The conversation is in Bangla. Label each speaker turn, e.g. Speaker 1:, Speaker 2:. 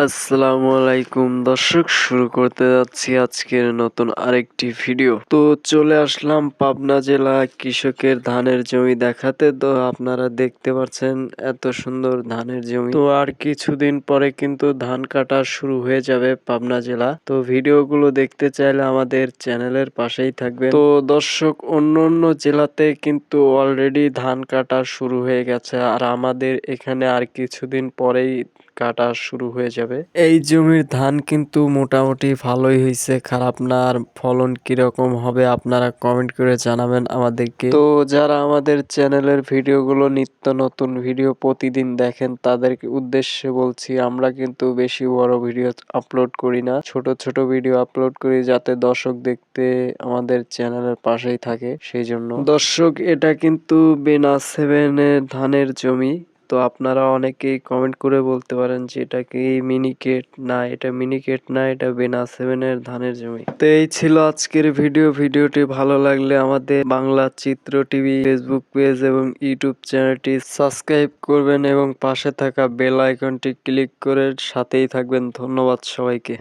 Speaker 1: আসসালামু আলাইকুম দর্শক, শুরু করতে যাচ্ছি আজকের নতুন আরেকটি ভিডিও। তো চলে আসলাম পাবনা জেলা কৃষকের ধানের জমি দেখাতে। তো আপনারা দেখতে পাচ্ছেন এত সুন্দর ধানের জমি। তো আর কিছুদিন পরে কিন্তু ধান কাটা শুরু হয়ে যাবে পাবনা জেলা। তো ভিডিওগুলো দেখতে চাইলে আমাদের চ্যানেলের পাশেই থাকবেন। তো দর্শক, অন্য জেলাতে কিন্তু অলরেডি ধান কাটা শুরু হয়ে গেছে, আর আমাদের এখানে আর কিছুদিন পরেই কাটা শুরু হয়ে যাবে। এই জমির ধান কিন্তু মোটামুটি ভালোই হয়েছে, খারাপ না। আর ফলন কিরকম হবে আপনারা কমেন্ট করে জানাবেন আমাদেরকে। তো যারা আমাদের চ্যানেলের ভিডিওগুলো নিত্য নতুন ভিডিও প্রতিদিন দেখেন তাদেরকে উদ্দেশ্যে বলছি, আমরা কিন্তু বেশি বড় ভিডিও আপলোড করি না, ছোট ছোট ভিডিও আপলোড করি যাতে দর্শক দেখতে আমাদের চ্যানেলের পাশেই থাকে। সেই জন্য দর্শক, এটা কিন্তু বেনা 7-এর ধানের জমি। তো আপনারা অনেকেই কমেন্ট করে বলতে পারেন যে এটা কি মিনিকেট। না, এটা মিনিকেট না, এটা বেনা 7-এর ধানের জমি। তো এই ছিল আজকের ভিডিওটি ভালো লাগলে আমাদের বাংলা চিত্র টিভি ফেসবুক পেজ এবং ইউটিউব চ্যানেলটি সাবস্ক্রাইব করবেন এবং পাশে থাকা বেল আইকনটি ক্লিক করে সাথেই থাকবেন। ধন্যবাদ সবাইকে।